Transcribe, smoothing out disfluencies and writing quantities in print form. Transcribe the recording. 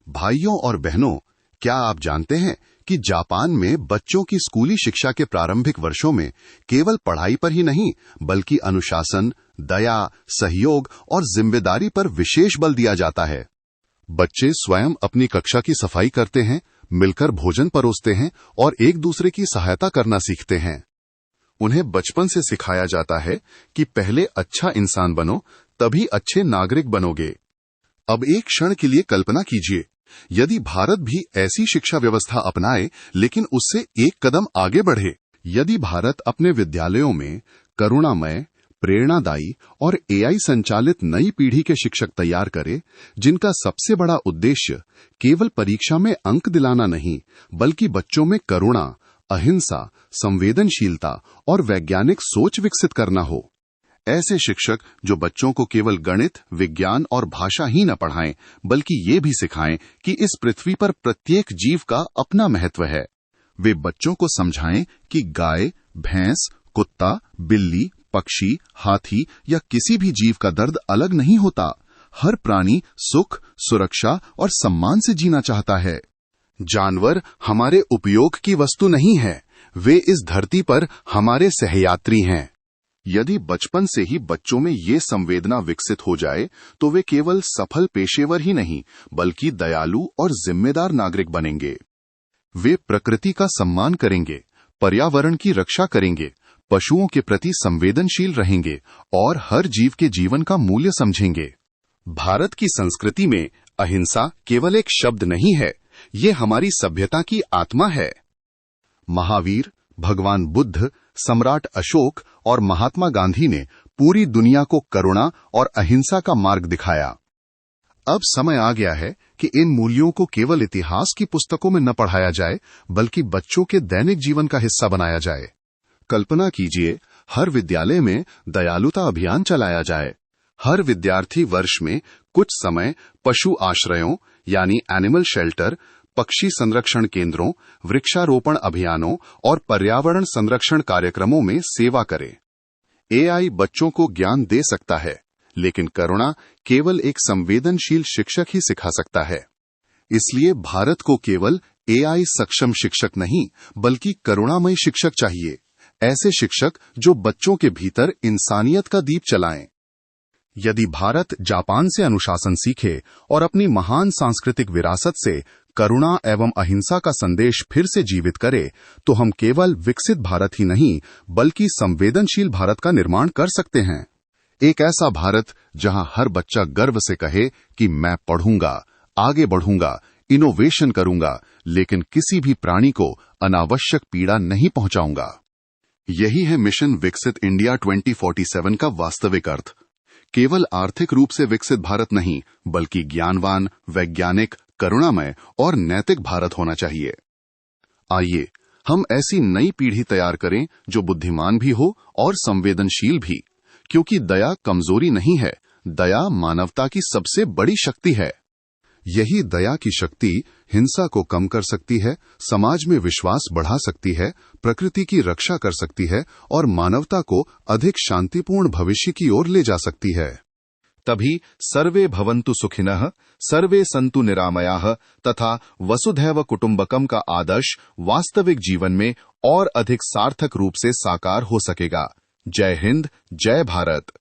भाइयों और बहनों, क्या आप जानते हैं कि जापान में बच्चों की स्कूली शिक्षा के प्रारंभिक वर्षों में केवल पढ़ाई पर ही नहीं बल्कि अनुशासन, दया, सहयोग और जिम्मेदारी पर विशेष बल दिया जाता है। बच्चे स्वयं अपनी कक्षा की सफाई करते हैं, मिलकर भोजन परोसते हैं और एक दूसरे की सहायता करना सीखते हैं। उन्हें बचपन से सिखाया जाता है कि पहले अच्छा इंसान बनो, तभी अच्छे नागरिक बनोगे। अब एक क्षण के लिए कल्पना कीजिए, यदि भारत भी ऐसी शिक्षा व्यवस्था अपनाए लेकिन उससे एक कदम आगे बढ़े। यदि भारत अपने विद्यालयों में करुणामय, प्रेरणादायी और एआई संचालित नई पीढ़ी के शिक्षक तैयार करे, जिनका सबसे बड़ा उद्देश्य केवल परीक्षा में अंक दिलाना नहीं बल्कि बच्चों में करुणा, अहिंसा, संवेदनशीलता और वैज्ञानिक सोच विकसित करना हो। ऐसे शिक्षक जो बच्चों को केवल गणित, विज्ञान और भाषा ही न पढ़ाएं बल्कि ये भी सिखाएं कि इस पृथ्वी पर प्रत्येक जीव का अपना महत्व है। वे बच्चों को समझाएं कि गाय, भैंस, कुत्ता, बिल्ली, पक्षी, हाथी या किसी भी जीव का दर्द अलग नहीं होता। हर प्राणी सुख, सुरक्षा और सम्मान से जीना चाहता है। जानवर हमारे उपयोग की वस्तु नहीं है, वे इस धरती पर हमारे सहयात्री हैं। यदि बचपन से ही बच्चों में ये संवेदना विकसित हो जाए तो वे केवल सफल पेशेवर ही नहीं बल्कि दयालु और जिम्मेदार नागरिक बनेंगे। वे प्रकृति का सम्मान करेंगे, पर्यावरण की रक्षा करेंगे, पशुओं के प्रति संवेदनशील रहेंगे और हर जीव के जीवन का मूल्य समझेंगे। भारत की संस्कृति में अहिंसा केवल एक शब्द नहीं है, ये हमारी सभ्यता की आत्मा है। महावीर, भगवान बुद्ध, सम्राट अशोक और महात्मा गांधी ने पूरी दुनिया को करुणा और अहिंसा का मार्ग दिखाया। अब समय आ गया है कि इन मूल्यों को केवल इतिहास की पुस्तकों में न पढ़ाया जाए बल्कि बच्चों के दैनिक जीवन का हिस्सा बनाया जाए। कल्पना कीजिए, हर विद्यालय में दयालुता अभियान चलाया जाए। हर विद्यार्थी वर्ष में कुछ समय पशु आश्रयों यानी एनिमल शेल्टर, पक्षी संरक्षण केंद्रों, वृक्षारोपण अभियानों और पर्यावरण संरक्षण कार्यक्रमों में सेवा करे। एआई बच्चों को ज्ञान दे सकता है, लेकिन करुणा केवल एक संवेदनशील शिक्षक ही सिखा सकता है। इसलिए भारत को केवल एआई सक्षम शिक्षक नहीं बल्कि करुणामय शिक्षक चाहिए। ऐसे शिक्षक जो बच्चों के भीतर इंसानियत का दीप जलाएं। यदि भारत जापान से अनुशासन सीखे और अपनी महान सांस्कृतिक विरासत से करुणा एवं अहिंसा का संदेश फिर से जीवित करे, तो हम केवल विकसित भारत ही नहीं बल्कि संवेदनशील भारत का निर्माण कर सकते हैं। एक ऐसा भारत जहां हर बच्चा गर्व से कहे कि मैं पढ़ूंगा, आगे बढ़ूंगा, इनोवेशन करूंगा, लेकिन किसी भी प्राणी को अनावश्यक पीड़ा नहीं पहुंचाऊंगा। यही है मिशन विकसित इंडिया 2047 का वास्तविक अर्थ। केवल आर्थिक रूप से विकसित भारत नहीं बल्कि ज्ञानवान, वैज्ञानिक, करुणामय और नैतिक भारत होना चाहिए। आइए हम ऐसी नई पीढ़ी तैयार करें जो बुद्धिमान भी हो और संवेदनशील भी, क्योंकि दया कमजोरी नहीं है, दया मानवता की सबसे बड़ी शक्ति है। यही दया की शक्ति हिंसा को कम कर सकती है, समाज में विश्वास बढ़ा सकती है, प्रकृति की रक्षा कर सकती है और मानवता को अधिक शांतिपूर्ण भविष्य की ओर ले जा सकती है। तभी सर्वे भवन्तु सुखिनः, सर्वे सन्तु निरामयाः तथा वसुधैव कुटुम्बकम का आदर्श वास्तविक जीवन में और अधिक सार्थक रूप से साकार हो सकेगा। जय हिंद, जय भारत।